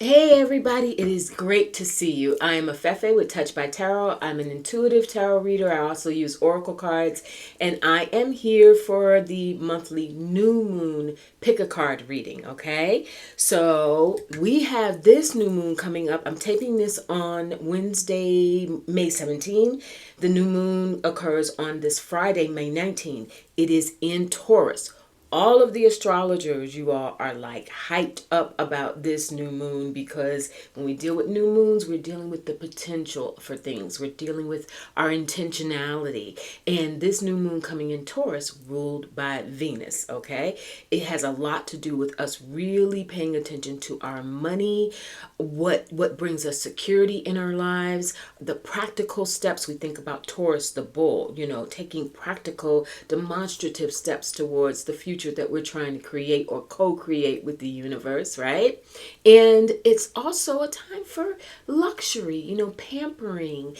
Hey everybody, it is great to see you. I am Afefe with Touched by Tarot. I'm an intuitive tarot reader. I also use oracle cards, and I am here for the monthly new moon pick a card reading, okay? So we have this new moon coming up. I'm taping this on Wednesday, May 17. The new moon occurs on this Friday, May 19. It is in Taurus. All of the astrologers, you all, are like hyped up about this new moon because when we deal with new moons, we're dealing with the potential for things. We're dealing with our intentionality. And this new moon coming in Taurus, ruled by Venus, okay? It has a lot to do with us really paying attention to our money, what brings us security in our lives, the practical steps. We think about Taurus, the bull, taking practical, demonstrative steps towards the future that we're trying to create or co-create with the universe, right? And it's also a time for luxury, pampering,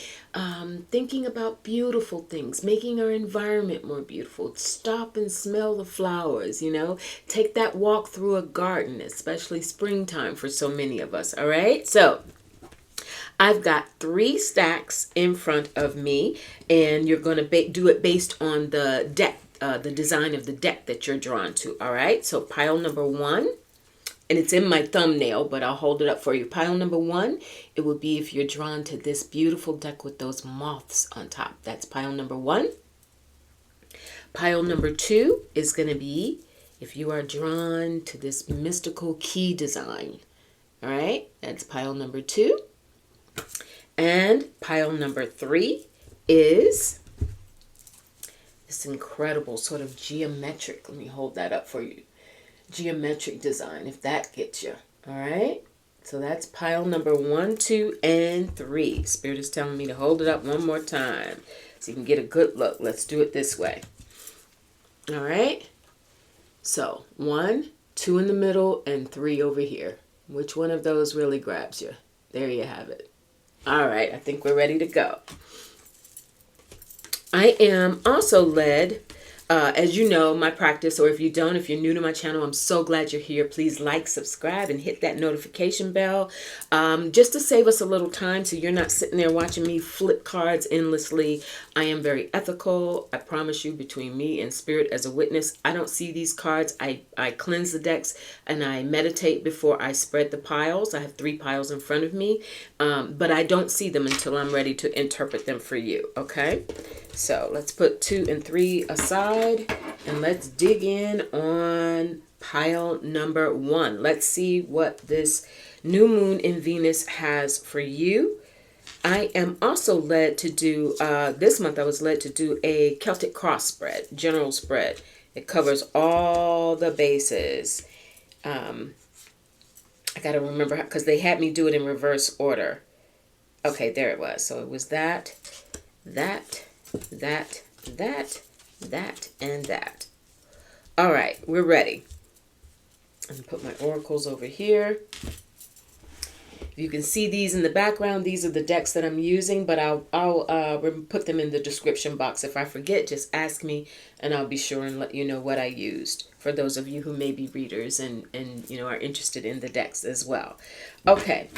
thinking about beautiful things, making our environment more beautiful. Stop and smell the flowers, take that walk through a garden, especially springtime for so many of us, all right? So I've got 3 stacks in front of me, and you're going to do it based on the deck, the design of the deck that you're drawn to, all right? So pile number 1, and it's in my thumbnail, but I'll hold it up for you. Pile number 1, it will be if you're drawn to this beautiful deck with those moths on top. That's pile number 1. Pile number 2 is going to be if you are drawn to this mystical key design, all right? That's pile number 2. And pile number 3 is this incredible sort of geometric, let me hold that up for you, geometric design, if that gets you, all right? So that's pile number 1, 2, and 3. Spirit is telling me to hold it up one more time so you can get a good look. Let's do it this way. All right? So 1, 2 in the middle, and 3 over here. Which one of those really grabs you? There you have it. All right, I think we're ready to go. I am also led, as you know, my practice, or if you don't, if you're new to my channel, I'm so glad you're here. Please like, subscribe, and hit that notification bell, just to save us a little time so you're not sitting there watching me flip cards endlessly. I am very ethical. I promise you, between me and Spirit as a witness, I don't see these cards. I cleanse the decks and I meditate before I spread the piles. I have 3 piles in front of me, but I don't see them until I'm ready to interpret them for you, okay? So let's put 2 and 3 aside and let's dig in on pile number 1. Let's see what this new moon in Venus has for you. I am also led to do, this month I was led to do a Celtic cross spread, general spread. It covers all the bases. I got to remember, because they had me do it in reverse order. Okay, there it was. So it was that, and that. All right, we're ready. I'm going to put my oracles over here. You can see these in the background. These are the decks that I'm using, but I'll put them in the description box. If I forget, just ask me, and I'll be sure and let you know what I used, for those of you who may be readers and are interested in the decks as well. Okay.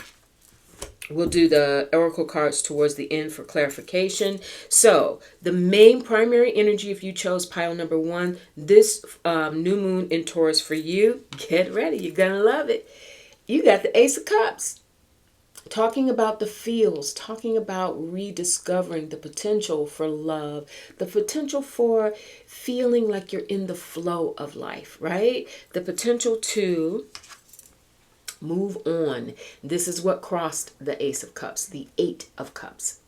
We'll do the oracle cards towards the end for clarification. So the main primary energy, if you chose pile number 1, this new moon in Taurus for you, get ready. You're going to love it. You got the Ace of Cups. Talking about the feels, talking about rediscovering the potential for love, the potential for feeling like you're in the flow of life, right? The potential to move on. This is what crossed the Ace of Cups, the 8 of Cups.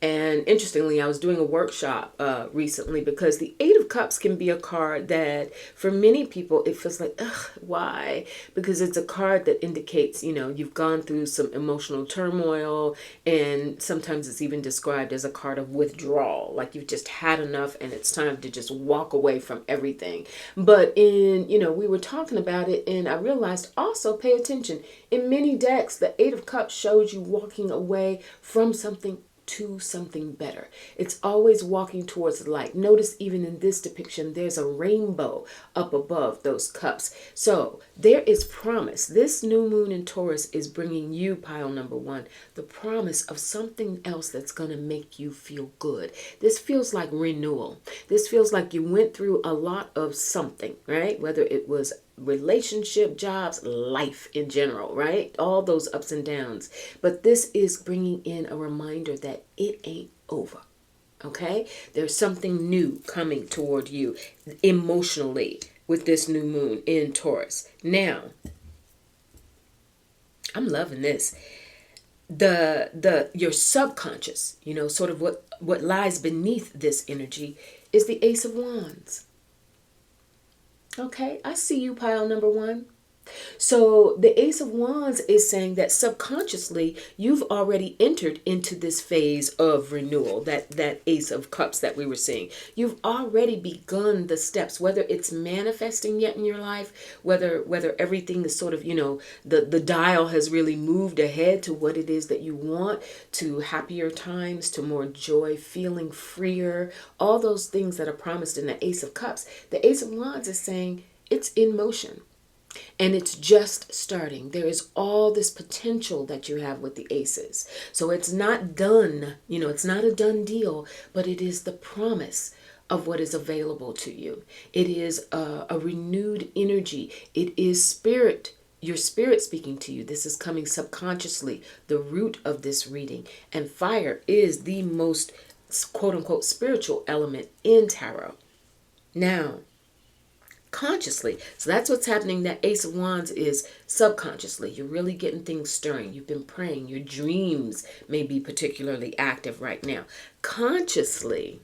And interestingly, I was doing a workshop recently because the 8 of Cups can be a card that for many people, it feels like, ugh, why? Because it's a card that indicates, you've gone through some emotional turmoil, and sometimes it's even described as a card of withdrawal, like you've just had enough and it's time to just walk away from everything. But we were talking about it, and I realized also, pay attention, in many decks, the 8 of Cups shows you walking away from something to something better. It's always walking towards the light. Notice even in this depiction, there's a rainbow up above those cups. So there is promise. This new moon in Taurus is bringing you, pile number one, the promise of something else that's going to make you feel good. This feels like renewal. This feels like you went through a lot of something, right? Whether it was relationship, jobs, life in general, right? All those ups and downs. But this is bringing in a reminder that it ain't over. Okay? There's something new coming toward you emotionally with this new moon in Taurus. Now, I'm loving this. Your subconscious, sort of what lies beneath this energy is the Ace of Wands. Okay, I see you, pile number one. So the Ace of Wands is saying that subconsciously you've already entered into this phase of renewal, that Ace of Cups that we were seeing. You've already begun the steps, whether it's manifesting yet in your life, whether everything is sort of, the dial has really moved ahead to what it is that you want, to happier times, to more joy, feeling freer, all those things that are promised in the Ace of Cups. The Ace of Wands is saying it's in motion. And it's just starting. There is all this potential that you have with the aces. So it's not done. It's not a done deal, but it is the promise of what is available to you. It is a renewed energy. It is spirit, your spirit speaking to you. This is coming subconsciously, the root of this reading. And fire is the most, quote unquote, spiritual element in tarot. Now, consciously. So that's what's happening. That Ace of Wands is subconsciously. You're really getting things stirring. You've been praying. Your dreams may be particularly active right now. Consciously,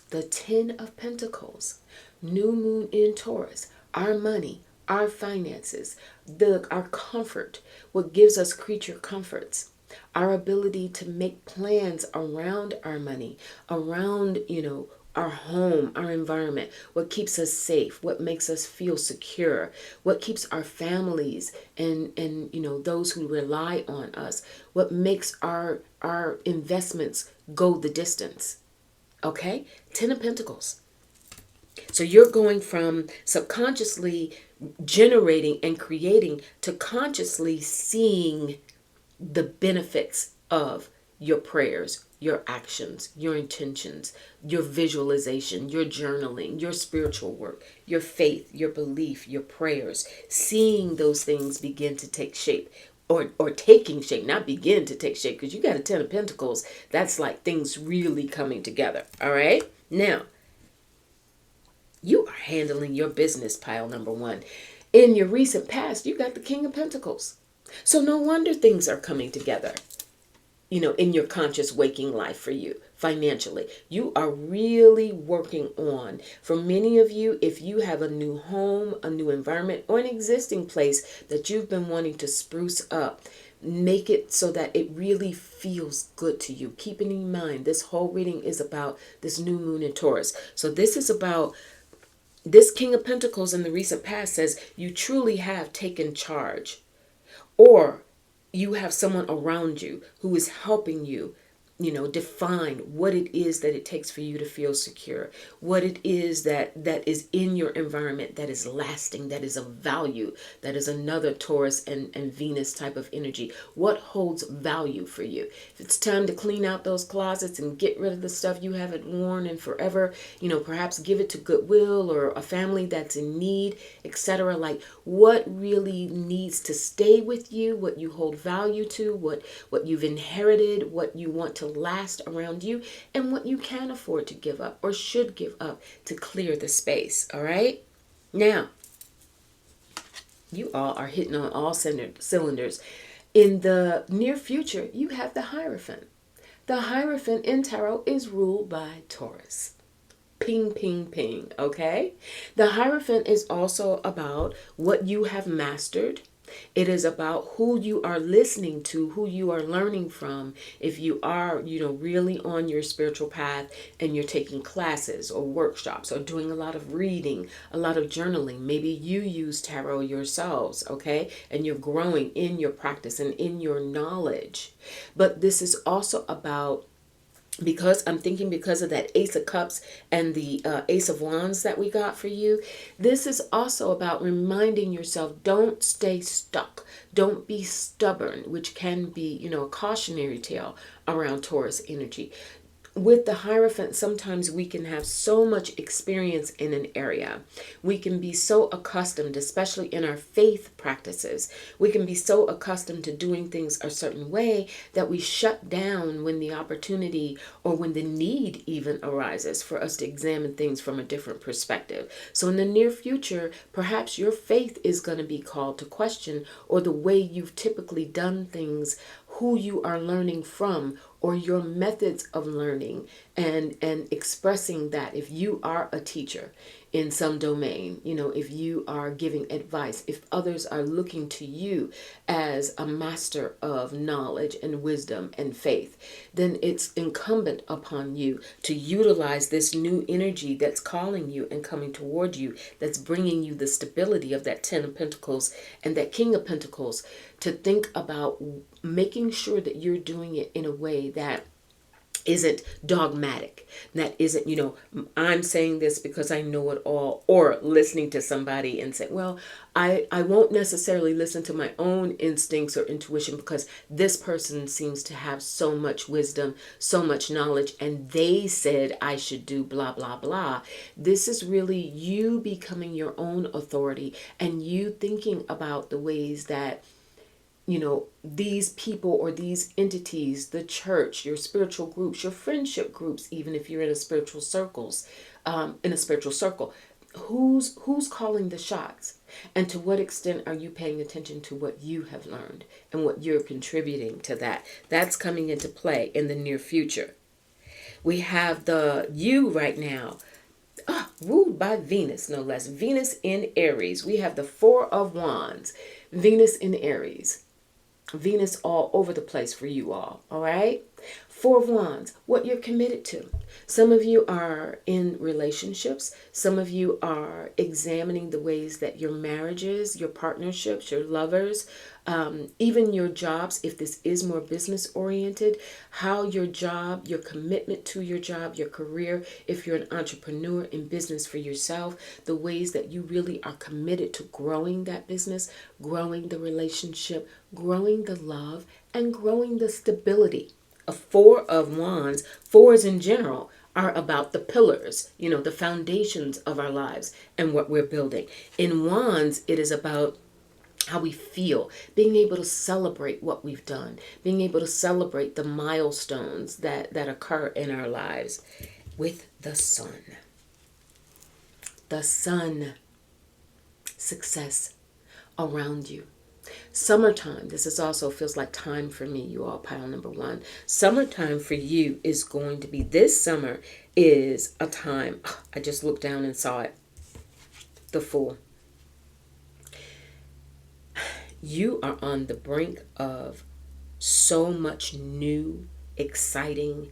the Ten of Pentacles, new moon in Taurus, our money, our finances, our comfort, what gives us creature comforts, our ability to make plans around our money, around, our home, our environment, what keeps us safe, what makes us feel secure, what keeps our families and those who rely on us, what makes our investments go the distance. Okay? Ten of Pentacles. So you're going from subconsciously generating and creating to consciously seeing the benefits of your prayers, your actions, your intentions, your visualization, your journaling, your spiritual work, your faith, your belief, your prayers, seeing those things begin to take shape or taking shape, not begin to take shape, because you got a Ten of Pentacles. That's like things really coming together. All right. Now, you are handling your business, pile number one. In your recent past, you got the King of Pentacles. So no wonder things are coming together. In your conscious waking life for you financially. You are really working on, for many of you, if you have a new home, a new environment, or an existing place that you've been wanting to spruce up, make it so that it really feels good to you. Keeping in mind, this whole reading is about this new moon in Taurus. So this is about this King of Pentacles in the recent past says you truly have taken charge, or you have someone around you who is helping you, define what it is that it takes for you to feel secure, what it is that is in your environment that is lasting, that is of value, that is another Taurus and Venus type of energy. What holds value for you? If it's time to clean out those closets and get rid of the stuff you haven't worn in forever, perhaps give it to Goodwill or a family that's in need, etc. Like, what really needs to stay with you, what you hold value to, what you've inherited, what you want to last around you, and what you can afford to give up or should give up to clear the space. All right. Now, you all are hitting on all cylinders. In the near future, you have the Hierophant. The Hierophant in tarot is ruled by Taurus. Ping, ping, ping. Okay. The Hierophant is also about what you have mastered. It is about who you are listening to, who you are learning from. If you are, really on your spiritual path and you're taking classes or workshops or doing a lot of reading, a lot of journaling, maybe you use tarot yourselves, okay? And you're growing in your practice and in your knowledge. But this is also about, because I'm thinking, because of that Ace of Cups and the Ace of Wands that we got for you, this is also about reminding yourself, don't stay stuck. Don't be stubborn, which can be, a cautionary tale around Taurus energy. With the Hierophant, sometimes we can have so much experience in an area. We can be so accustomed, especially in our faith practices, we can be so accustomed to doing things a certain way that we shut down when the opportunity or when the need even arises for us to examine things from a different perspective. So in the near future, perhaps your faith is going to be called to question, or the way you've typically done things, who you are learning from, or your methods of learning and expressing that. If you are a teacher in some domain, if you are giving advice, if others are looking to you as a master of knowledge and wisdom and faith, then it's incumbent upon you to utilize this new energy that's calling you and coming toward you, that's bringing you the stability of that Ten of Pentacles and that King of Pentacles, to think about making sure that you're doing it in a way that isn't dogmatic, that isn't, I'm saying this because I know it all, or listening to somebody and say, well, I won't necessarily listen to my own instincts or intuition because this person seems to have so much wisdom, so much knowledge, and they said I should do blah, blah, blah. This is really you becoming your own authority and you thinking about the ways that these people or these entities, the church, your spiritual groups, your friendship groups, even if you're in a spiritual circle, who's calling the shots, and to what extent are you paying attention to what you have learned and what you're contributing to that? That's coming into play in the near future. We have you right now, ruled by Venus, no less. Venus in Aries. We have the Four of Wands. Venus in Aries. Venus all over the place for you all right? Four of Wands, what you're committed to. Some of you are in relationships. Some of you are examining the ways that your marriages, your partnerships, your lovers, even your jobs, if this is more business oriented, how your job, your commitment to your job, your career, if you're an entrepreneur in business for yourself, the ways that you really are committed to growing that business, growing the relationship, growing the love, and growing the stability. A Four of Wands, fours in general, are about the pillars, the foundations of our lives and what we're building. In Wands, it is about how we feel, being able to celebrate what we've done, being able to celebrate the milestones that occur in our lives. With the Sun. The Sun. Success around you. Summertime, this is also feels like time for me, you all, pile number one. Summertime for you is going to be, this summer is a time, I just looked down and saw it, the Fool. You are on the brink of so much new, exciting,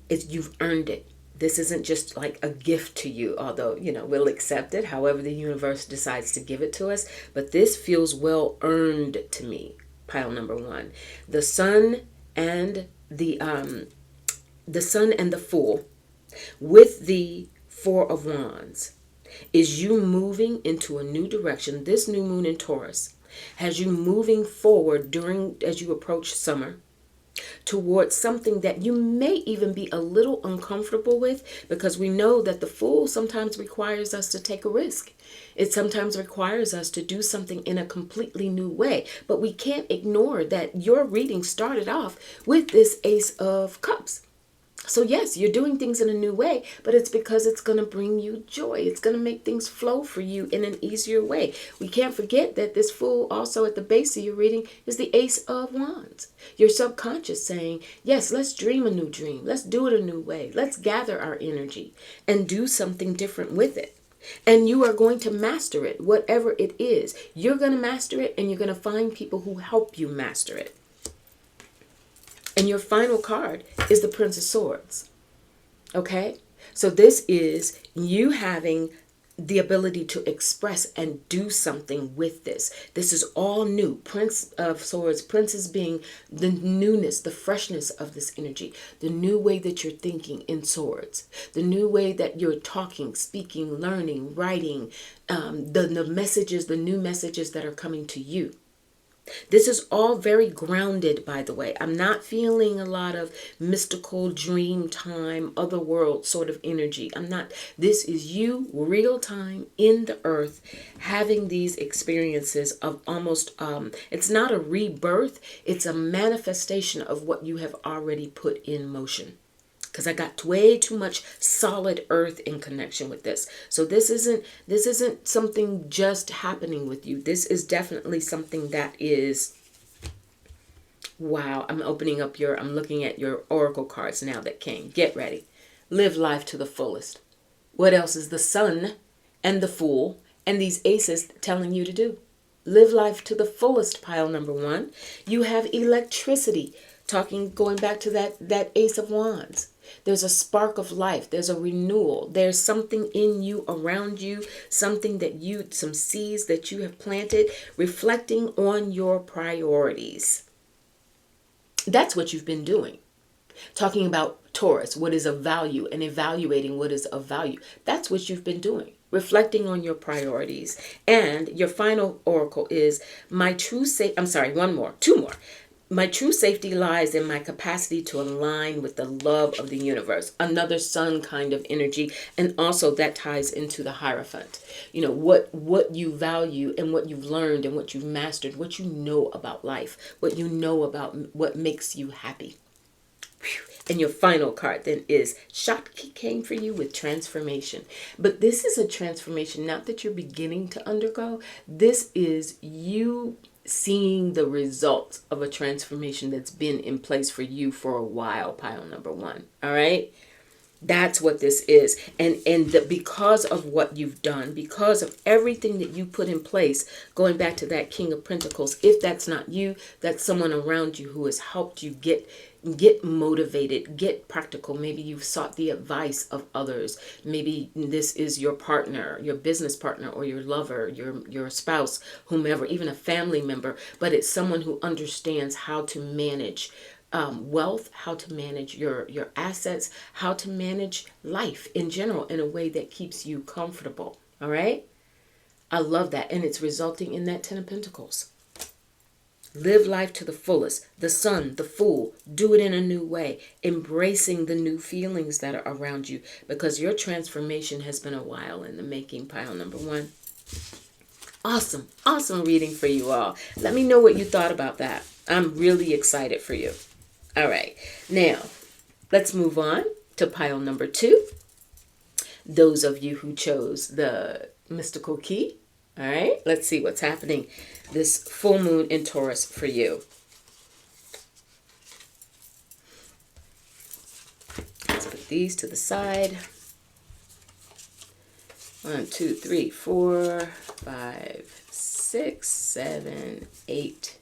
you've earned it. This isn't just like a gift to you, although, we'll accept it however the universe decides to give it to us. But this feels well earned to me, pile number one. The Sun and the Fool with the Four of Wands is you moving into a new direction. This new moon in Taurus has you moving forward as you approach summer, towards something that you may even be a little uncomfortable with, because we know that the Fool sometimes requires us to take a risk. It sometimes requires us to do something in a completely new way. But we can't ignore that your reading started off with this Ace of Cups. So yes, you're doing things in a new way, but it's because it's going to bring you joy. It's going to make things flow for you in an easier way. We can't forget that this Fool also at the base of your reading is the Ace of Wands. Your subconscious saying, yes, let's dream a new dream. Let's do it a new way. Let's gather our energy and do something different with it. And you are going to master it, whatever it is. You're going to master it, and you're going to find people who help you master it. And your final card is the Prince of Swords. Okay? So this is you having the ability to express and do something with this. This is all new. Prince of Swords, Princess being the newness, the freshness of this energy, the new way that you're thinking in swords, the new way that you're talking, speaking, learning, writing, the messages, the new messages that are coming to you. This is all very grounded, by the way. I'm not feeling a lot of mystical dream time, otherworld sort of energy. I'm not. This is you real time in the earth having these experiences of almost, it's not a rebirth. It's a manifestation of what you have already put in motion. Because I got way too much solid earth in connection with this. So this isn't something just happening with you. This is definitely something that is, wow, I'm looking at your oracle cards now that came. Get ready. Live life to the fullest. What else is the Sun and the Fool and these aces telling you to do? Live life to the fullest, pile number one. You have electricity, going back to that Ace of Wands. There's a spark of life. There's a renewal. There's something in you, around you, some seeds that you have planted, reflecting on your priorities. That's what you've been doing. Talking about Taurus, what is of value, and evaluating what is of value. That's what you've been doing. Reflecting on your priorities. And your final oracle is two more. My true safety lies in my capacity to align with the love of the universe. Another sun kind of energy. And also that ties into the Hierophant. You know, what you value and what you've learned and what you've mastered, what you know about life, what you know about what makes you happy. And your final card then is Shakti came for you with transformation. But this is a transformation, not that you're beginning to undergo. This is you seeing the results of a transformation that's been in place for you for a while, pile number one. All right? That's what this is. Because of what you've done, because of everything that you put in place, going back to that King of Pentacles, if that's not you, that's someone around you who has helped you get motivated, get practical. Maybe you've sought the advice of others. Maybe this is your partner, your business partner, or your lover, your spouse, whomever, even a family member. But it's someone who understands how to manage wealth, how to manage your assets, how to manage life in general in a way that keeps you comfortable. All right? I love that. And it's resulting in that Ten of Pentacles. Live life to the fullest. The Sun, the Fool, do it in a new way. Embracing the new feelings that are around you, because your transformation has been a while in the making, pile number one. Awesome. Awesome reading for you all. Let me know what you thought about that. I'm really excited for you. All right. Now, let's move on to pile number two. Those of you who chose the mystical key. All right. Let's see what's happening this full moon in Taurus for you. Let's put these to the side. 1, 2, 3, 4, 5, 6, 7, 8,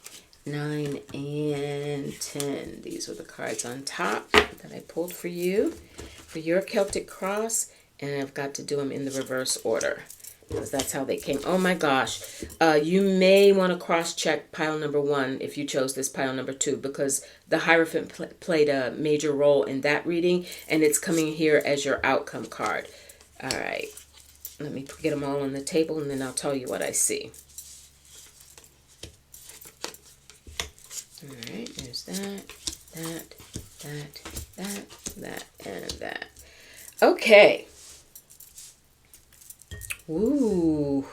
9, and 10. These were the cards on top that I pulled for you for your Celtic cross, and I've got to do them in the reverse order because that's how they came. Oh my gosh. You may want to cross-check pile number one if you chose this pile number two, because the Hierophant played a major role in that reading, and it's coming here as your outcome card. All right. Let me get them all on the table, and then I'll tell you what I see. All right, there's that, and that. Okay. Ooh.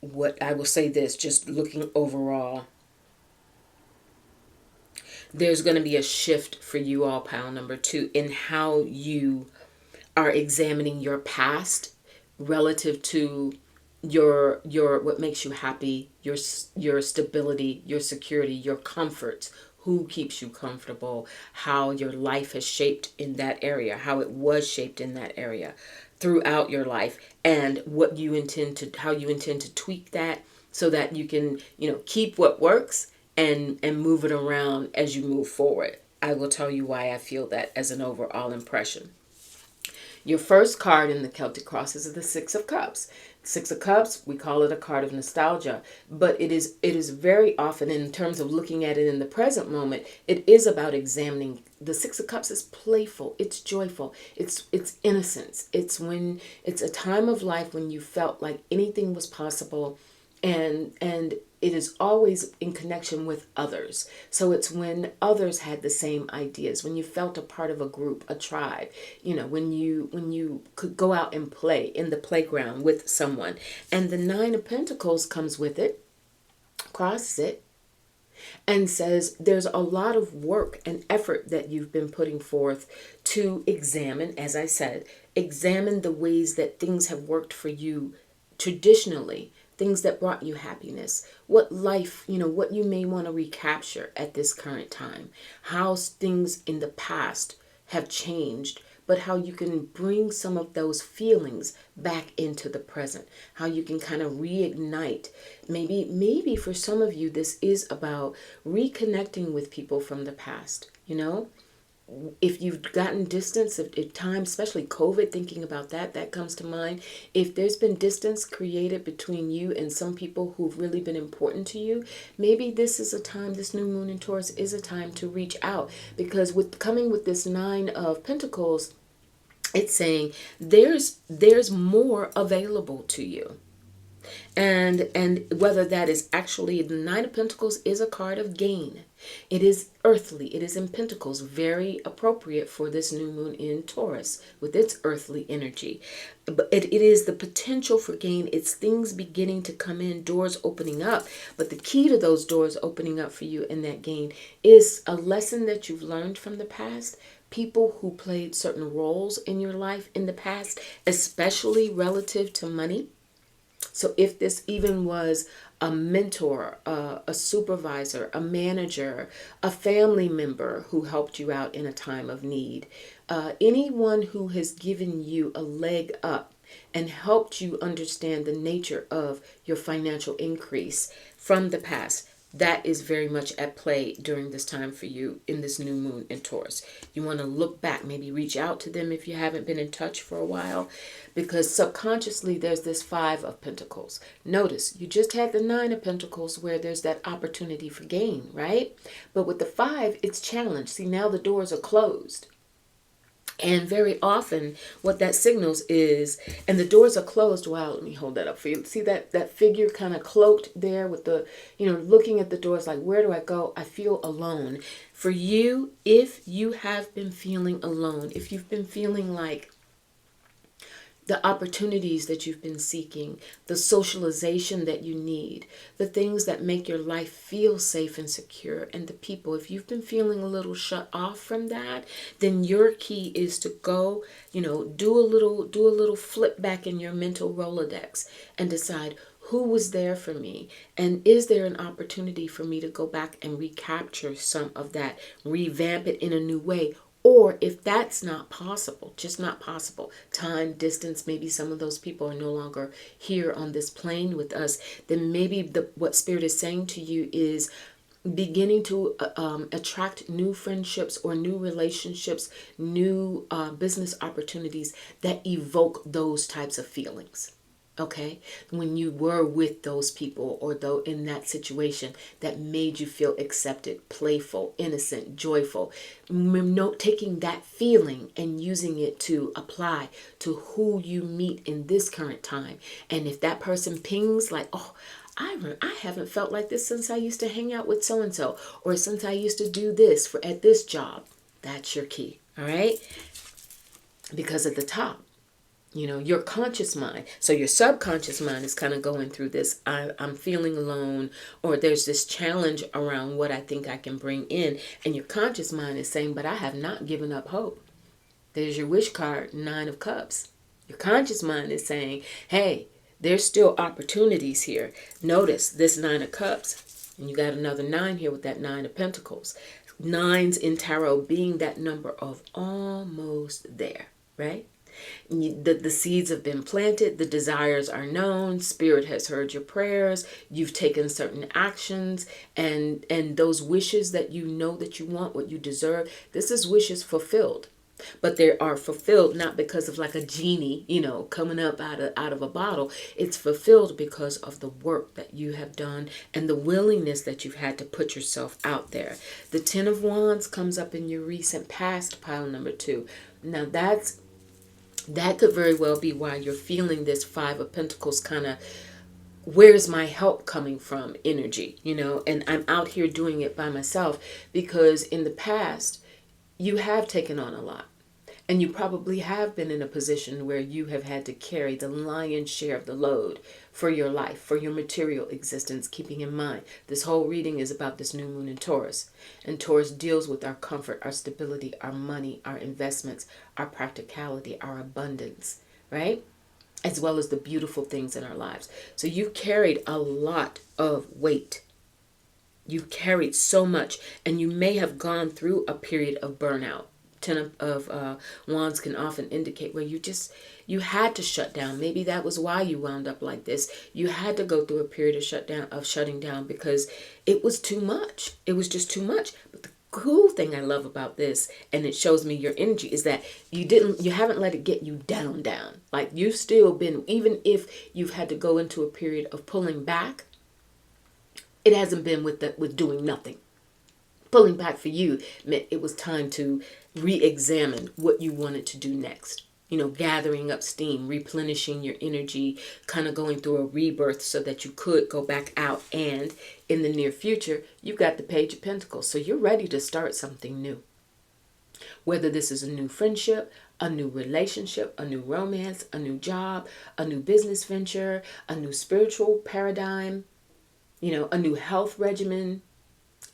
What I will say this, just looking overall, there's going to be a shift for you all, pile number two, in how you are examining your past relative to your what makes you happy, your stability, your security, your comforts, who keeps you comfortable, how your life has shaped in that area, how it was shaped in that area throughout your life, and what you intend to how you intend to tweak that so that you can, keep what works and move it around as you move forward. I will tell you why I feel that as an overall impression. Your first card in the Celtic crosses is the Six of Cups. Six of Cups, we call it a card of nostalgia, but it is very often, in terms of looking at it in the present moment, it is about examining. The Six of Cups is playful, it's joyful, it's innocence. It's a time of life when you felt like anything was possible, and it is always in connection with others. So it's when others had the same ideas, when you felt a part of a group, a tribe, when you could go out and play in the playground with someone. And the Nine of Pentacles comes with it, crosses it, and says there's a lot of work and effort that you've been putting forth to examine, as I said, examine the ways that things have worked for you traditionally, things that brought you happiness, what life, what you may want to recapture at this current time, how things in the past have changed, but how you can bring some of those feelings back into the present, how you can kind of reignite. Maybe for some of you, this is about reconnecting with people from the past, If you've gotten distance at times, especially COVID, thinking about that comes to mind. If there's been distance created between you and some people who've really been important to you, maybe this is a time, this new moon in Taurus is a time to reach out. Because coming with this Nine of Pentacles, it's saying there's more available to you. And whether that is actually, the Nine of Pentacles is a card of gain. It is earthly. It is in Pentacles, very appropriate for this new moon in Taurus with its earthly energy. But it is the potential for gain. It's things beginning to come in, doors opening up. But the key to those doors opening up for you in that gain is a lesson that you've learned from the past. People who played certain roles in your life in the past, especially relative to money. So if this even was a mentor, a supervisor, a manager, a family member who helped you out in a time of need, anyone who has given you a leg up and helped you understand the nature of your financial increase from the past, that is very much at play during this time for you in this new moon in Taurus. You want to look back, maybe reach out to them if you haven't been in touch for a while, because subconsciously there's this Five of Pentacles. Notice you just had the Nine of Pentacles where there's that opportunity for gain, right? But with the Five, it's challenged. See, now the doors are closed. And very often what that signals is, and the doors are closed. Wow, let me hold that up for you. See that figure kind of cloaked there with the, looking at the doors like, where do I go? I feel alone. For you, if you have been feeling alone, if you've been feeling like the opportunities that you've been seeking, the socialization that you need, the things that make your life feel safe and secure, and the people, if you've been feeling a little shut off from that, then your key is to go, do a little flip back in your mental Rolodex and decide who was there for me, and is there an opportunity for me to go back and recapture some of that, revamp it in a new way. Or if that's not possible, just not possible, time, distance, maybe some of those people are no longer here on this plane with us, then maybe what Spirit is saying to you is beginning to attract new friendships or new relationships, new business opportunities that evoke those types of feelings. Okay, when you were with those people or though in that situation that made you feel accepted, playful, innocent, joyful, taking that feeling and using it to apply to who you meet in this current time. And if that person pings like, oh, I haven't felt like this since I used to hang out with so-and-so, or since I used to do this at this job, that's your key. All right, because at the top, your conscious mind. So your subconscious mind is kind of going through this, I'm feeling alone, or there's this challenge around what I think I can bring in. And your conscious mind is saying, but I have not given up hope. There's your wish card, Nine of Cups. Your conscious mind is saying, hey, There's still opportunities here. Notice this Nine of Cups, and you got another 9 here with that 9 of Pentacles. Nines in tarot being that number of almost there, right? The seeds have been planted, the desires are known, spirit has heard your prayers, you've taken certain actions, and those wishes that you know that you want, what you deserve, this is wishes fulfilled. But they are fulfilled not because of like a genie, coming up out of a bottle. It's fulfilled because of the work that you have done and the willingness that you've had to put yourself out there. The Ten of Wands comes up in your recent past, pile number 2. Now that could very well be why you're feeling this Five of Pentacles kind of, where's my help coming from energy, and I'm out here doing it by myself, because in the past you have taken on a lot. And you probably have been in a position where you have had to carry the lion's share of the load for your life, for your material existence, keeping in mind this whole reading is about this new moon in Taurus. And Taurus deals with our comfort, our stability, our money, our investments, our practicality, our abundance, right? As well as the beautiful things in our lives. So you've carried a lot of weight. You've carried so much, and you may have gone through a period of burnout. Ten of Wands can often indicate where you had to shut down. Maybe that was why you wound up like this. You had to go through a period of shutting down because it was too much. It was just too much. But the cool thing I love about this, and it shows me your energy, is that you haven't let it get you down. Like you've still been, even if you've had to go into a period of pulling back, it hasn't been with doing nothing. Pulling back for you meant it was time to re-examine what you wanted to do next. Gathering up steam, replenishing your energy, kind of going through a rebirth so that you could go back out. And in the near future, you've got the Page of Pentacles. So you're ready to start something new. Whether this is a new friendship, a new relationship, a new romance, a new job, a new business venture, a new spiritual paradigm, a new health regimen.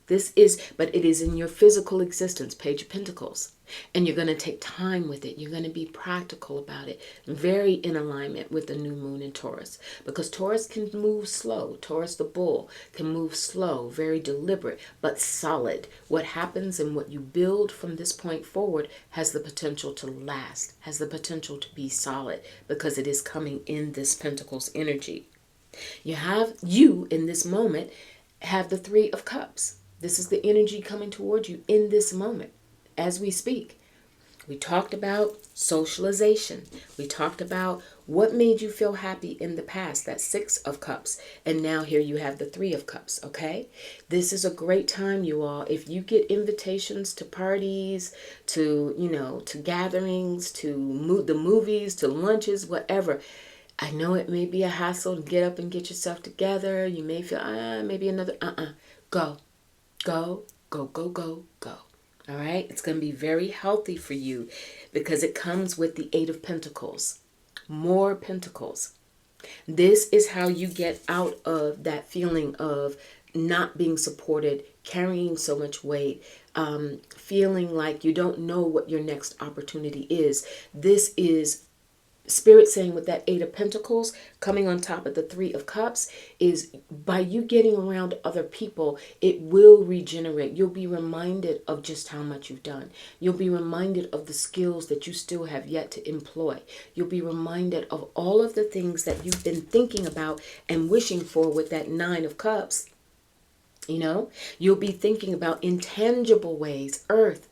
But it is in your physical existence, Page of Pentacles. And you're going to take time with it. You're going to be practical about it. Very in alignment with the new moon in Taurus. Because Taurus can move slow. Taurus, the bull, can move slow, very deliberate, but solid. What happens and what you build from this point forward has the potential to last, has the potential to be solid, because it is coming in this Pentacles energy. You in this moment have the Three of Cups. This is the energy coming towards you in this moment as we speak. We talked about socialization. We talked about what made you feel happy in the past, that Six of Cups. And now here you have the Three of Cups, okay? This is a great time, you all. If you get invitations to parties, to gatherings, to the movies, to lunches, whatever, I know it may be a hassle to get up and get yourself together. You may feel, maybe another, Go. Go, go, go, go, go. All right? It's going to be very healthy for you because it comes with the Eight of Pentacles. More Pentacles. This is how you get out of that feeling of not being supported, carrying so much weight, feeling like you don't know what your next opportunity is. This is Spirit saying with that Eight of Pentacles coming on top of the Three of Cups is by you getting around other people, it will regenerate. You'll be reminded of just how much you've done. You'll be reminded of the skills that you still have yet to employ. You'll be reminded of all of the things that you've been thinking about and wishing for with that Nine of Cups. You'll be thinking about intangible ways, earth.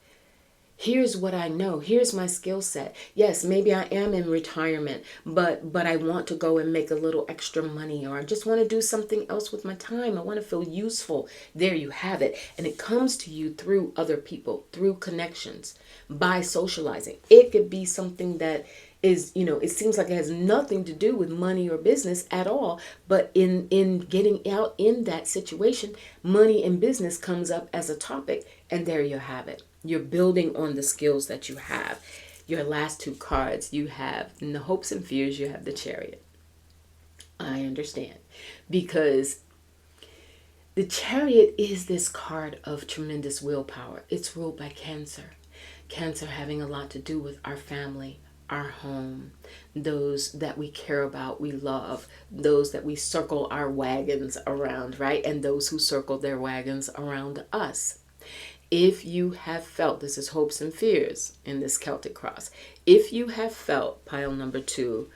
Here's what I know. Here's my skill set. Yes, maybe I am in retirement, but I want to go and make a little extra money, or I just want to do something else with my time. I want to feel useful. There you have it. And it comes to you through other people, through connections, by socializing. It could be something that is, it seems like it has nothing to do with money or business at all. But in getting out in that situation, money and business comes up as a topic. And there you have it. You're building on the skills that you have. Your last two cards, you have, in the hopes and fears, you have the Chariot. I understand. Because the Chariot is this card of tremendous willpower. It's ruled by Cancer. Cancer having a lot to do with our family, our home, those that we care about, we love, those that we circle our wagons around, right? And those who circle their wagons around us. If you have felt, this is hopes and fears in this Celtic cross, if you have felt, pile number 2,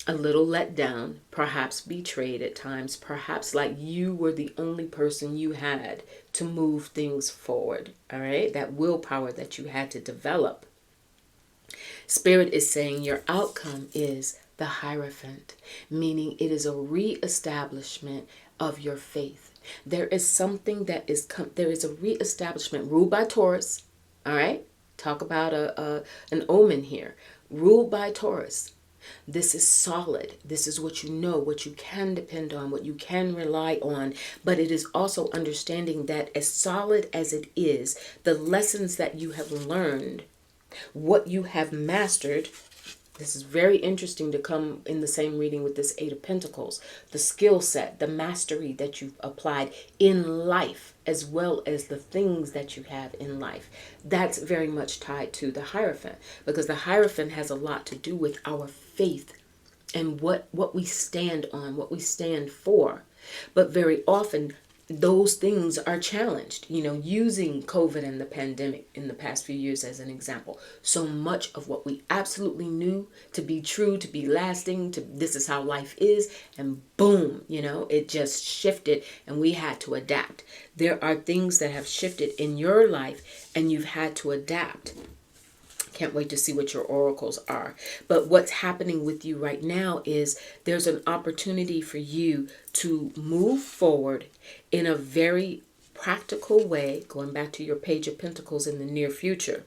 a little let down, perhaps betrayed at times, perhaps like you were the only person you had to move things forward, all right? That willpower that you had to develop. Spirit is saying your outcome is the Hierophant, meaning it is a reestablishment of your faith. There is something that is, there is a reestablishment ruled by Taurus, all right? Talk about an omen here. Ruled by Taurus. This is solid. This is what you know, what you can depend on, what you can rely on. But it is also understanding that as solid as it is, the lessons that you have learned, what you have mastered. This is very interesting to come in the same reading with this 8 of Pentacles. The skill set, the mastery that you've applied in life, as well as the things that you have in life. That's very much tied to the Hierophant, because the Hierophant has a lot to do with our faith and what we stand on, what we stand for. But very often, those things are challenged, using COVID and the pandemic in the past few years as an example. So much of what we absolutely knew to be true, to be lasting, to this is how life is, and boom, it just shifted and we had to adapt. There are things that have shifted in your life and you've had to adapt. Can't wait to see what your oracles are. But what's happening with you right now is there's an opportunity for you to move forward in a very practical way, going back to your Page of Pentacles in the near future.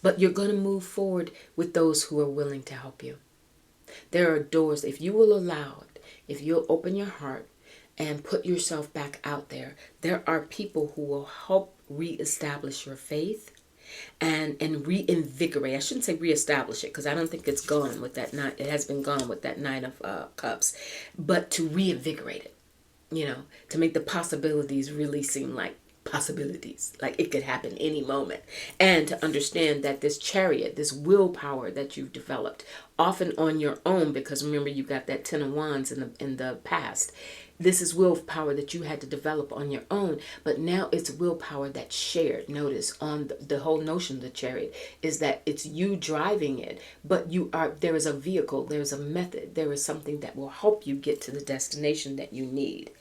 But you're going to move forward with those who are willing to help you. There are doors, if you will allow it, if you'll open your heart and put yourself back out there, there are people who will help reestablish your faith and reinvigorate. I shouldn't say reestablish it, because I don't think it's gone with that Nine. It has been gone with that Nine of Cups, but to reinvigorate it, to make the possibilities really seem like possibilities, like it could happen any moment, and to understand that this Chariot, this willpower that you've developed, often on your own, because remember you got that 10 of Wands in the past. This is willpower that you had to develop on your own, but now it's willpower that's shared. Notice on the whole notion of the Chariot is that it's you driving it, but there is a vehicle, there is a method, there is something that will help you get to the destination that you need.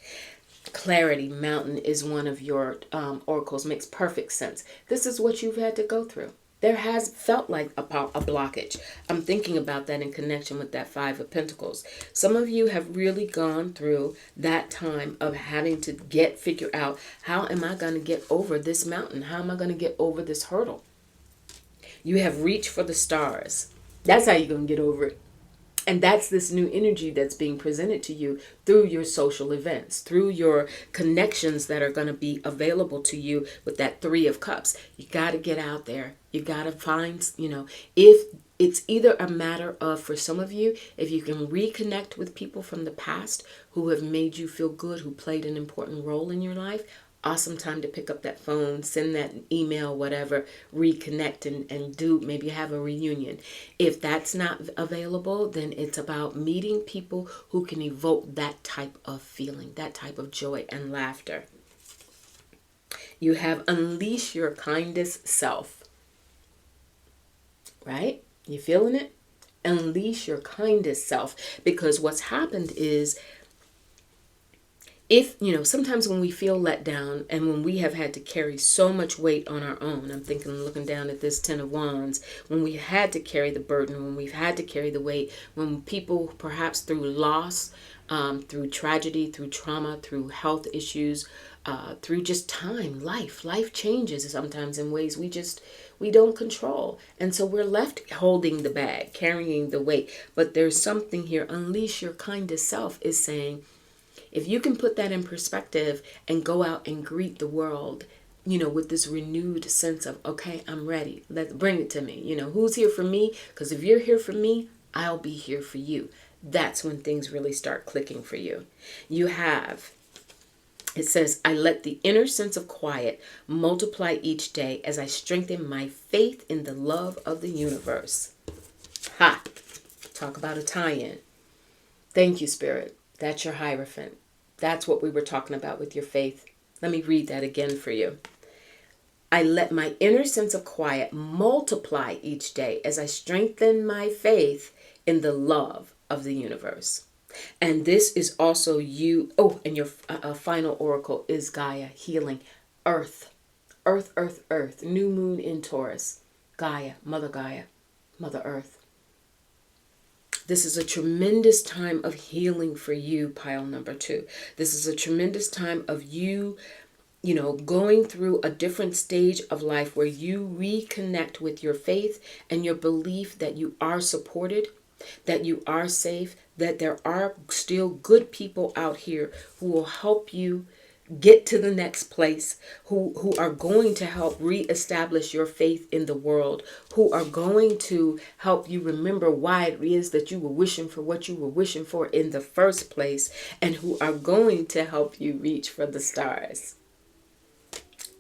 Clarity Mountain is one of your oracles. Makes perfect sense. This is what you've had to go through. There has felt like a blockage. I'm thinking about that in connection with that 5 of Pentacles. Some of you have really gone through that time of having to figure out, how am I going to get over this mountain? How am I going to get over this hurdle? You have reached for the stars. That's how you're going to get over it. And that's this new energy that's being presented to you through your social events, through your connections that are going to be available to you with that 3 of Cups. You got to get out there. You got to find, if it's either a matter of, for some of you, if you can reconnect with people from the past who have made you feel good, who played an important role in your life, awesome time to pick up that phone, send that email, whatever, reconnect and do, maybe have a reunion. If that's not available, then it's about meeting people who can evoke that type of feeling, that type of joy and laughter. You have unleash your kindest self, right? You feeling it? Unleash your kindest self, because what's happened is, if, sometimes when we feel let down and when we have had to carry so much weight on our own, I'm looking down at this 10 of Wands, when we had to carry the burden, when we've had to carry the weight, when people perhaps through loss, through tragedy, through trauma, through health issues, through just life changes sometimes in ways we don't control. And so we're left holding the bag, carrying the weight. But there's something here, unleash your kindest self is saying, if you can put that in perspective and go out and greet the world, with this renewed sense of, okay, I'm ready. Let's bring it to me. Who's here for me? Because if you're here for me, I'll be here for you. That's when things really start clicking for you. It says, I let the inner sense of quiet multiply each day as I strengthen my faith in the love of the universe. Talk about a tie-in. Thank you, Spirit. That's your Hierophant. That's what we were talking about with your faith. Let me read that again for you. I let my inner sense of quiet multiply each day as I strengthen my faith in the love of the universe. And this is also you. Oh, and your final oracle is Gaia, healing, earth, earth, earth, earth, new moon in Taurus, Gaia, Mother Earth. This is a tremendous time of healing for you, pile number 2. This is a tremendous time of you going through a different stage of life where you reconnect with your faith and your belief that you are supported, that you are safe, that there are still good people out here who will help you get to the next place, who are going to help reestablish your faith in the world, who are going to help you remember why it is that you were wishing for what you were wishing for in the first place, and who are going to help you reach for the stars.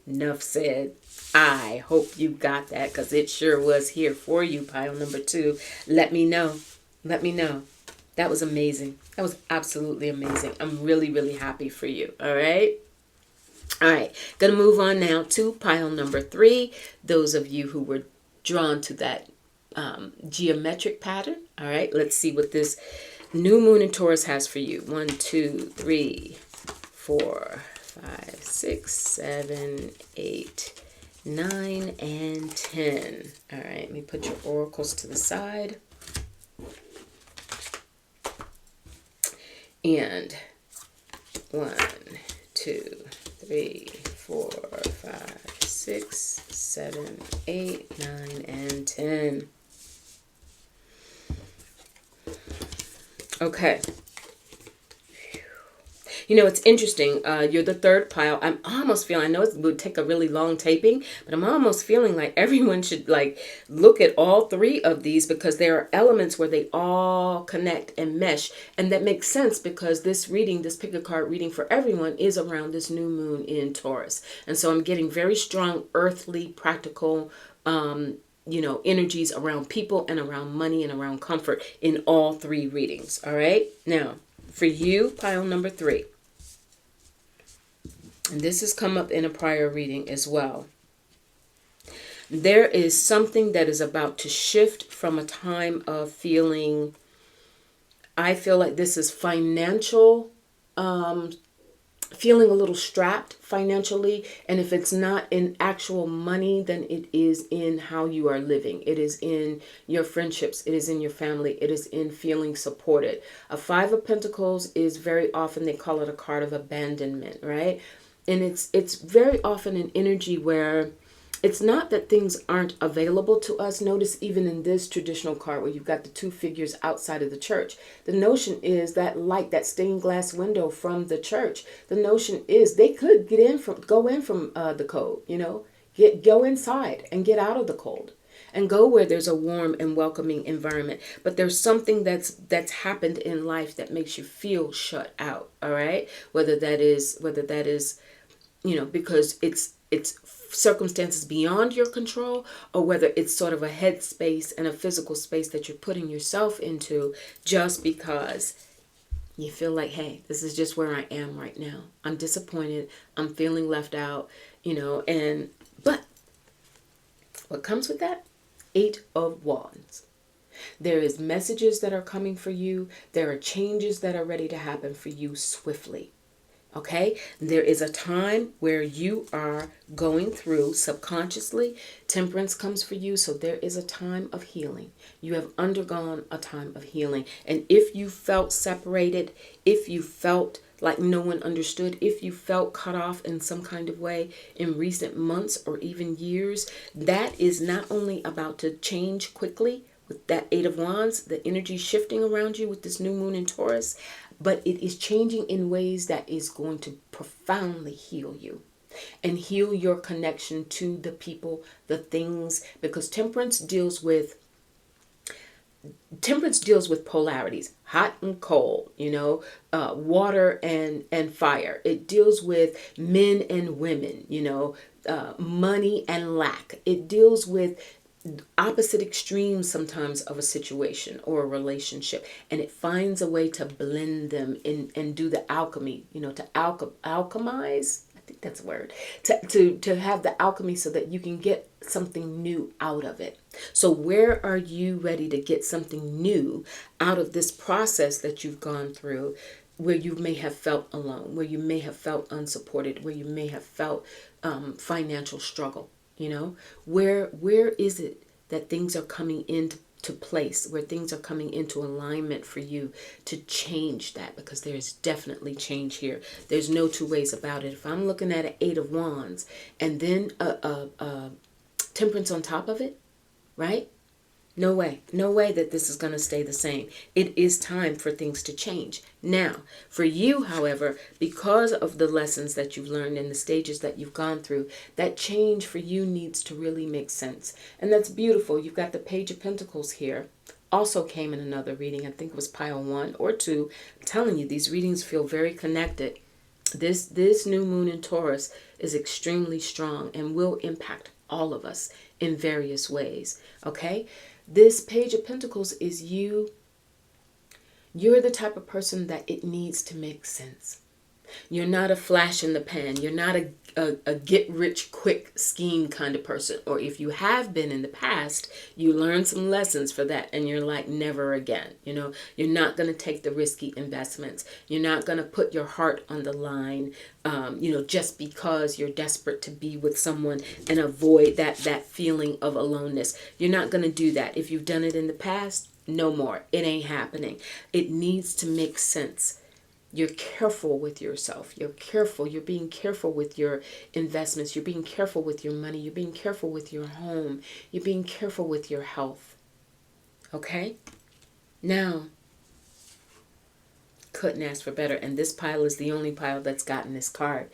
Enough said. I hope you got that, because it sure was here for you, pile number 2. Let me know. Let me know. That was amazing. That was absolutely amazing. I'm really, really happy for you. All right. All right. Going to move on now to pile number 3. Those of you who were drawn to that geometric pattern. All right. Let's see what this new moon in Taurus has for you. 1, 2, 3, 4, 5, 6, 7, 8, 9, and 10. All right. Let me put your oracles to the side. And 1, 2, 3, 4, 5, 6, 7, 8, 9, and 10. Okay. It's interesting. You're the third pile. I'm almost feeling, I know it would take a really long taping, but I'm almost feeling like everyone should look at all 3 of these, because there are elements where they all connect and mesh. And that makes sense, because this reading, this pick a card reading for everyone, is around this new moon in Taurus. And so I'm getting very strong earthly, practical, energies around people and around money and around comfort in all 3 readings. All right. Now, for you, pile number 3. And this has come up in a prior reading as well. There is something that is about to shift from a time of feeling, I feel like this is financial, feeling a little strapped financially. And if it's not in actual money, then it is in how you are living. It is in your friendships. It is in your family. It is in feeling supported. A 5 of Pentacles is very often, they call it a card of abandonment, right? And it's very often an energy where it's not that things aren't available to us. Notice even in this traditional card where you've got the 2 figures outside of the church, the notion is that light, that stained glass window from the church. The notion is they could go in from the cold, go inside and get out of the cold and go where there's a warm and welcoming environment. But there's something that's happened in life that makes you feel shut out. All right. Whether that is, because it's circumstances beyond your control, or whether it's sort of a head space and a physical space that you're putting yourself into just because you feel like, hey, this is just where I am right now. I'm disappointed. I'm feeling left out, but what comes with that? 8 of Wands. There is messages that are coming for you. There are changes that are ready to happen for you swiftly. Okay, there is a time where you are going through subconsciously. Temperance comes for you. So there is a time of healing. You have undergone a time of healing. And if you felt separated, if you felt like no one understood, if you felt cut off in some kind of way in recent months or even years, that is not only about to change quickly with that 8 of Wands, the energy shifting around you with this new moon in Taurus, but it is changing in ways that is going to profoundly heal you and heal your connection to the people, the things, because temperance deals with polarities, hot and cold, water and fire. It deals with men and women, money and lack. It deals with opposite extremes sometimes of a situation or a relationship, and it finds a way to blend them in and do the alchemy, to alchemize. I think that's a word. To have the alchemy so that you can get something new out of it. So where are you ready to get something new out of this process that you've gone through, where you may have felt alone, where you may have felt unsupported, where you may have felt financial struggle? Where is it that things are coming into place, where things are coming into alignment for you to change that? Because there's definitely change here. There's no two ways about it. If I'm looking at an 8 of Wands and then a Temperance on top of it, right? No way that this is going to stay the same. It is time for things to change. Now, for you, however, because of the lessons that you've learned and the stages that you've gone through, that change for you needs to really make sense. And that's beautiful. You've got the Page of Pentacles here. Also came in another reading. I think it was pile 1 or 2. I'm telling you, these readings feel very connected. This new moon in Taurus is extremely strong and will impact all of us in various ways. Okay? This Page of Pentacles is you. You're the type of person that it needs to make sense. You're not a flash in the pan. You're not a get rich quick scheme kind of person. Or if you have been in the past, you learn some lessons for that and you're like, never again. You're not going to take the risky investments. You're not going to put your heart on the line, just because you're desperate to be with someone and avoid that feeling of aloneness. You're not going to do that. If you've done it in the past, no more. It ain't happening. It needs to make sense. You're careful with yourself. You're being careful with your investments. You're being careful with your money. You're being careful with your home. You're being careful with your health. Okay? Now, couldn't ask for better. And this pile is the only pile that's gotten this card.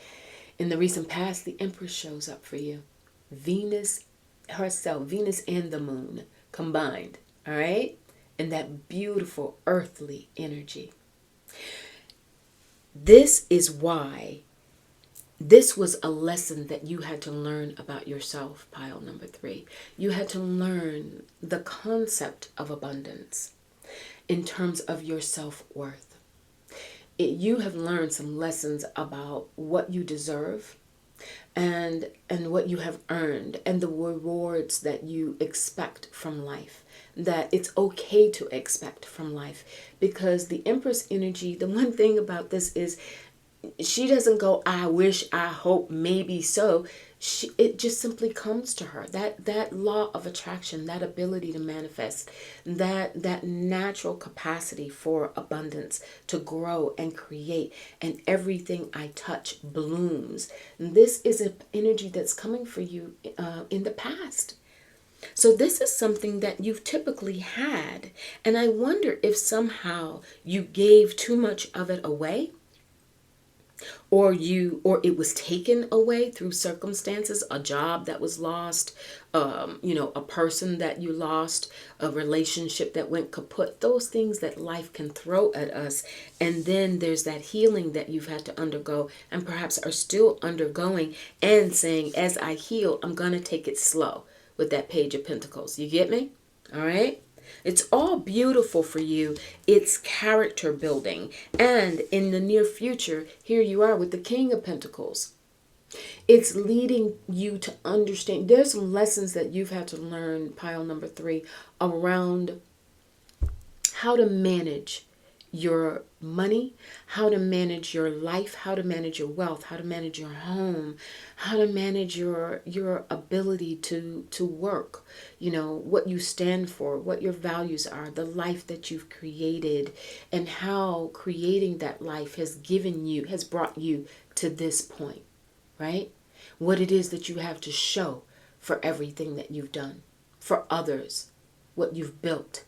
In the recent past, the Empress shows up for you. Venus herself, Venus and the moon combined. All right? And that beautiful earthly energy. This is why this was a lesson that you had to learn about yourself, pile number 3. You had to learn the concept of abundance in terms of your self-worth. You have learned some lessons about what you deserve and what you have earned and the rewards that you expect from life. That it's okay to expect from life, because the Empress energy, the one thing about this is she doesn't go, I wish, I hope, maybe so. It just simply comes to her. That law of attraction, that ability to manifest, that natural capacity for abundance, to grow and create, and everything I touch blooms. This is an energy that's coming for you in the past. So this is something that you've typically had. And I wonder if somehow you gave too much of it away, or it was taken away through circumstances, a job that was lost, a person that you lost, a relationship that went kaput, those things that life can throw at us. And then there's that healing that you've had to undergo and perhaps are still undergoing, and saying, as I heal, I'm going to take it slow. With that Page of Pentacles. You get me? All right? It's all beautiful for you. It's character building. And in the near future, here you are with the King of Pentacles. It's leading you to understand. There's some lessons that you've had to learn, pile number 3, around how to manage your money, how to manage your life, how to manage your wealth, how to manage your home, how to manage your ability to work, what you stand for, what your values are, the life that you've created, and how creating that life has brought you to this point, right? What it is that you have to show for everything that you've done, for others, what you've built.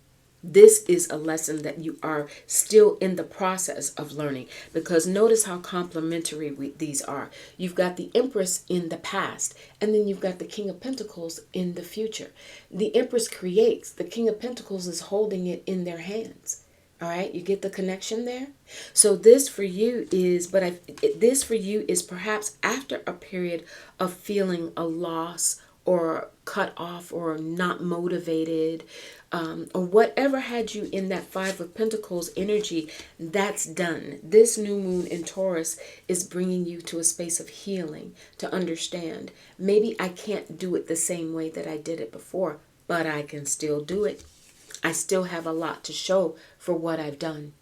This is a lesson that you are still in the process of learning, because notice how complementary these are. You've got the Empress in the past, and then you've got the King of Pentacles in the future. The Empress creates. The King of Pentacles is holding it in their hands. All right, you get the connection there? So this for you is, this for you is perhaps after a period of feeling a loss or cut off or not motivated, or whatever had you in that Five of Pentacles energy, that's done. This new moon in Taurus is bringing you to a space of healing, to understand, maybe I can't do it the same way that I did it before, but I can still do it. I still have a lot to show for what I've done.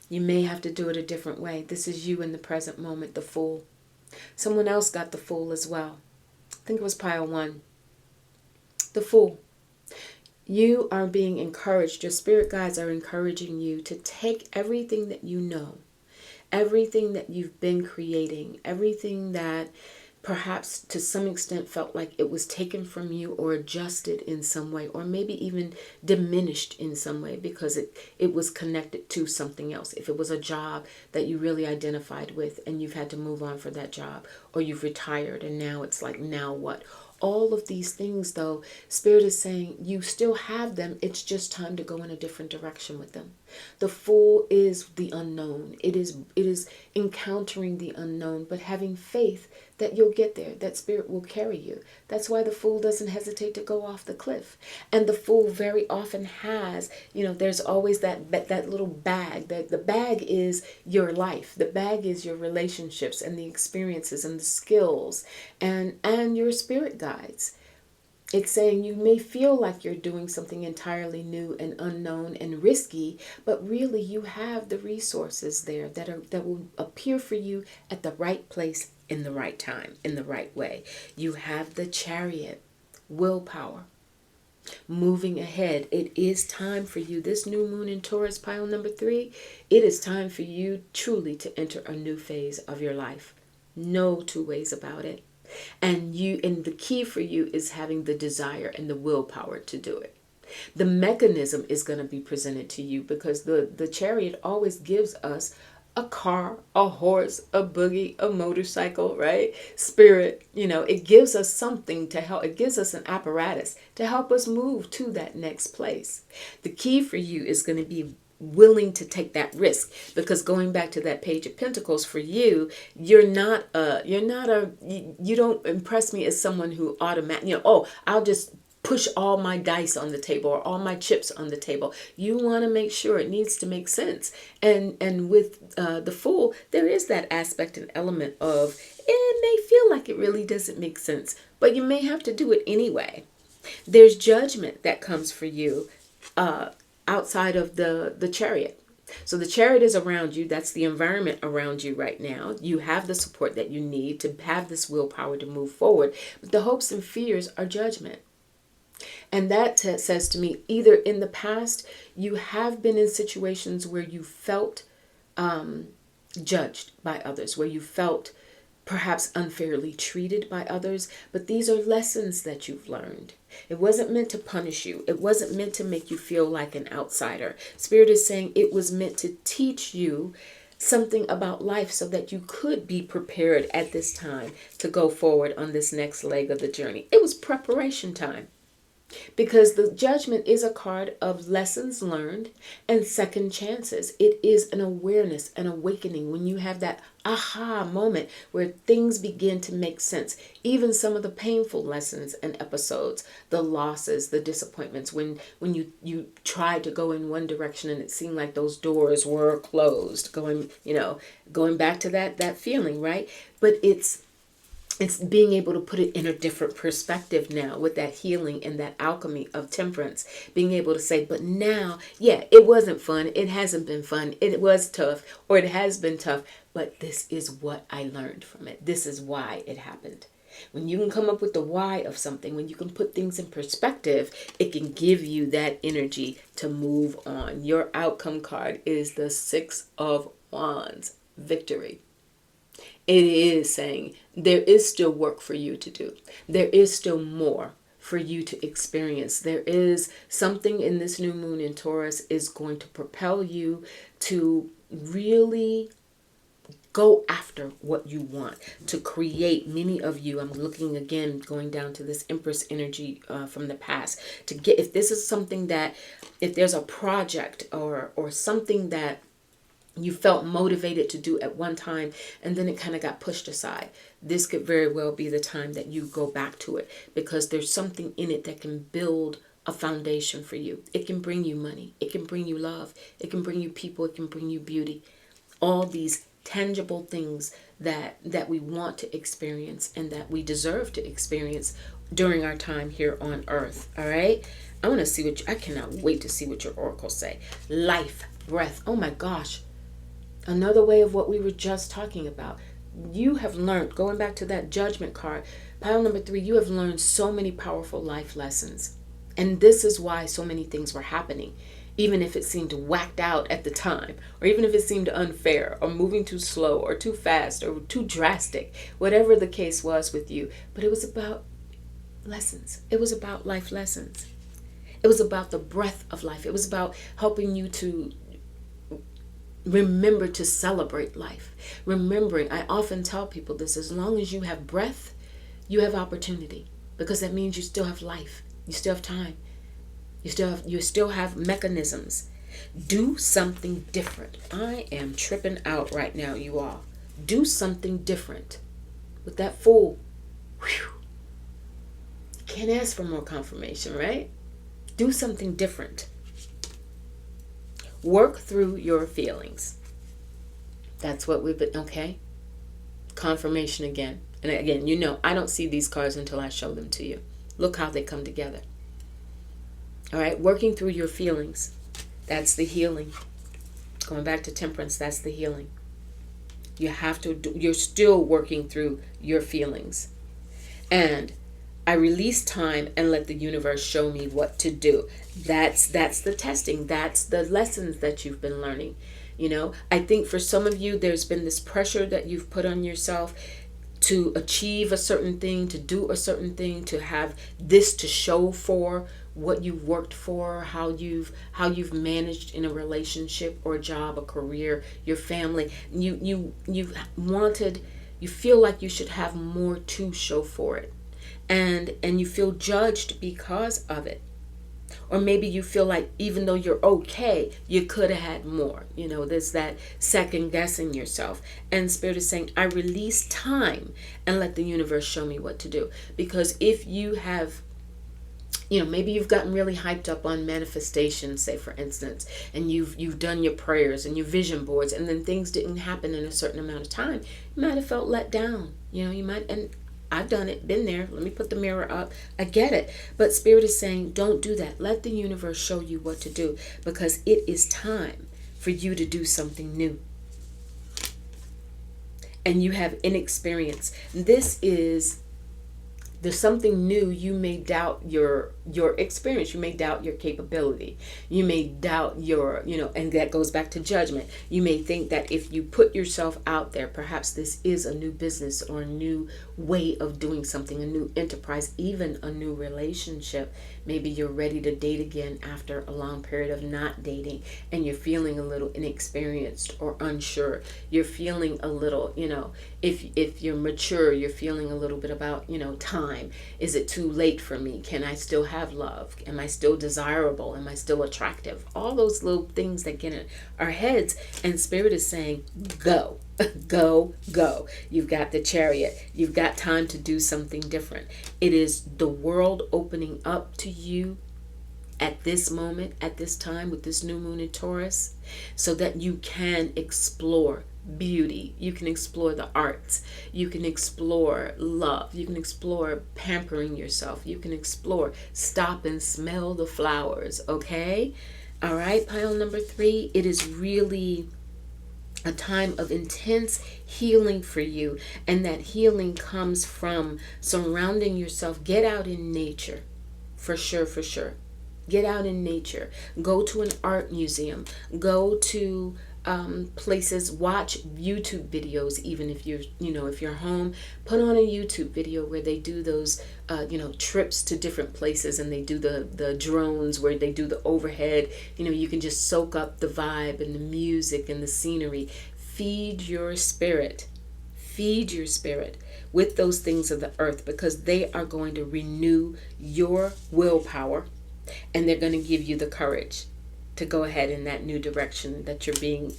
You may have to do it a different way. This is you in the present moment, the Fool. Someone else got the Fool as well. I think it was pile 1. The Fool. You are being encouraged. Your spirit guides are encouraging you to take everything that you know, everything that you've been creating, everything that perhaps to some extent felt like it was taken from you or adjusted in some way, or maybe even diminished in some way because it was connected to something else. If it was a job that you really identified with and you've had to move on for that job, or you've retired and now it's like, now what? All of these things, though, Spirit is saying you still have them. It's just time to go in a different direction with them. The Fool is the unknown. It is encountering the unknown, but having faith that you'll get there, that Spirit will carry you. That's why the Fool doesn't hesitate to go off the cliff. And the Fool very often has, there's always that little bag. The bag is your life. The bag is your relationships and the experiences and the skills and your spirit guides. It's saying you may feel like you're doing something entirely new and unknown and risky, but really you have the resources there that will appear for you at the right place in the right time, in the right way. You have the Chariot, willpower, moving ahead. It is time for you. This new moon in Taurus, pile number 3, it is time for you truly to enter a new phase of your life. No two ways about it. And the key for you is having the desire and the willpower to do it. The mechanism is going to be presented to you because the Chariot always gives us a car, a horse, a buggy, a motorcycle, right? Spirit, it gives us something to help. It gives us an apparatus to help us move to that next place. The key for you is going to be willing to take that risk, because going back to that Page of Pentacles, for you, you don't impress me as someone who automatically, I'll just push all my dice on the table or all my chips on the table. You want to make sure it needs to make sense. And with the Fool, there is that aspect and element of it may feel like it really doesn't make sense, but you may have to do it anyway. There's judgment that comes for you outside of the Chariot. So the Chariot is around you. That's the environment around you right now. You have the support that you need to have this willpower to move forward. But the hopes and fears are judgment. And that says to me, either in the past, you have been in situations where you felt judged by others, where you felt perhaps unfairly treated by others, but these are lessons that you've learned. It wasn't meant to punish you. It wasn't meant to make you feel like an outsider. Spirit is saying it was meant to teach you something about life so that you could be prepared at this time to go forward on this next leg of the journey. It was preparation time. Because the Judgment is a card of lessons learned and second chances. It is an awareness, an awakening, when you have that aha moment where things begin to make sense. Even some of the painful lessons and episodes, the losses, the disappointments, when you tried to go in one direction and it seemed like those doors were closed, going back to that feeling, right? But it's being able to put it in a different perspective now with that healing and that alchemy of temperance, being able to say, but now, yeah, it wasn't fun. It hasn't been fun. It was tough, or it has been tough, but this is what I learned from it. This is why it happened. When you can come up with the why of something, when you can put things in perspective, it can give you that energy to move on. Your outcome card is the Six of Wands, victory. It is saying there is still work for you to do. There is still more for you to experience. There is something in this new moon in Taurus is going to propel you to really go after what you want, to create. Many of you, I'm looking again, going down to this Empress energy from the past, to get, if this is something that, if there's a project or something that you felt motivated to do at one time, and then it kind of got pushed aside. This could very well be the time that you go back to it, because there's something in it that can build a foundation for you. It can bring you money. It can bring you love. It can bring you people. It can bring you beauty. All these tangible things that we want to experience and that we deserve to experience during our time here on earth. All right. I want to see I cannot wait to see what your oracles say. Life, breath. Oh my gosh. Another way of what we were just talking about. You have learned, going back to that judgment card, pile number 3, you have learned so many powerful life lessons. And this is why so many things were happening, even if it seemed whacked out at the time, or even if it seemed unfair, or moving too slow, or too fast, or too drastic, whatever the case was with you. But it was about lessons. It was about life lessons. It was about the breath of life. It was about helping you to remember to celebrate life. Remembering, I often tell people this, as long as you have breath, you have opportunity, because that means you still have life. You still have time. You still have mechanisms. Do something different. I am tripping out right now, you all. Do something different. With that full, whew, can't ask for more confirmation, right? Do something different. Work through your feelings. That's what we've been, okay? Confirmation again. And again, you know, I don't see these cards until I show them to you. Look how they come together. All right, working through your feelings. That's the healing. Going back to Temperance, that's the healing. You have to you're still working through your feelings. And I release time and let the universe show me what to do. That's the testing. That's the lessons that you've been learning. You know, I think for some of you, there's been this pressure that you've put on yourself to achieve a certain thing, to do a certain thing, to have this to show for what you've worked for, how you've managed in a relationship or a job, a career, your family. You feel like you should have more to show for it. And you feel judged because of it. Or maybe you feel like even though you're okay, you could have had more. You know, there's that second guessing yourself. And Spirit is saying, I release time and let the universe show me what to do. Because if you have, you know, maybe you've gotten really hyped up on manifestation, say for instance, and you've done your prayers and your vision boards, and then things didn't happen in a certain amount of time, you might have felt let down. You know, you might, and I've done it, been there. Let me put the mirror up. I get it. But Spirit is saying, don't do that. Let the universe show you what to do, because it is time for you to do something new. And you have inexperience. There's something new. You may doubt your experience. You may doubt your capability. You may doubt your, you know, and that goes back to judgment. You may think that if you put yourself out there, perhaps this is a new business or a new way of doing something, a new enterprise, even a new relationship. Maybe you're ready to date again after a long period of not dating, and you're feeling a little inexperienced or unsure. You're feeling a little, you know, if you're mature, you're feeling a little bit about, you know, time. Is it too late for me? Can I still have love? Am I still desirable? Am I still attractive? All those little things that get in our heads. And Spirit is saying, go, go, go. You've got the Chariot. You've got time to do something different. It is the world opening up to you at this moment, at this time, with this new moon in Taurus, so that you can explore beauty. You can explore the arts. You can explore love. You can explore pampering yourself. You can explore, stop and smell the flowers. Okay? All right, pile number 3. It is really a time of intense healing for you. And that healing comes from surrounding yourself. Get out in nature. For sure, for sure. Get out in nature. Go to an art museum. Go to places, watch YouTube videos. Even if if you're home, put on a YouTube video where they do those trips to different places, and they do the drones where they do the overhead. You can just soak up the vibe and the music and the scenery. Feed your spirit with those things of the earth, because they are going to renew your willpower, and they're going to give you the courage. to go ahead in that new direction that you're being,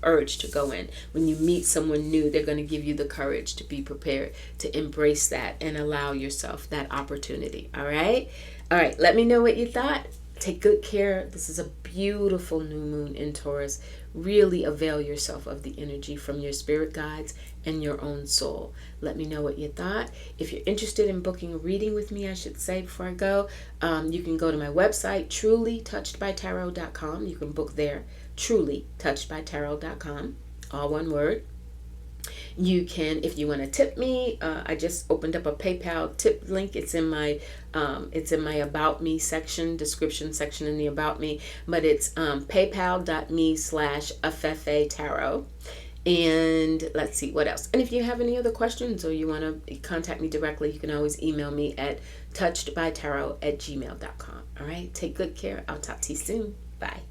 urged to go in. When you meet someone new, they're going to give you the courage to be prepared to embrace that and allow yourself that opportunity. All right. Let me know what you thought. Take good care. This is a beautiful new moon in Taurus. Really avail yourself of the energy from your spirit guides and your own soul. Let me know what you thought. If you're interested in booking a reading with me, I should say before I go, you can go to my website, trulytouchedbytarot.com. You can book there, trulytouchedbytarot.com, all one word. You can, if you want to tip me, I just opened up a PayPal tip link. It's in my About Me section, description section in the About Me, but it's paypal.me/afefe-tarot. And let's see what else. And if you have any other questions or you want to contact me directly, you can always email me at touchedbytarot@gmail.com. All right, take good care. I'll talk to you soon. Bye.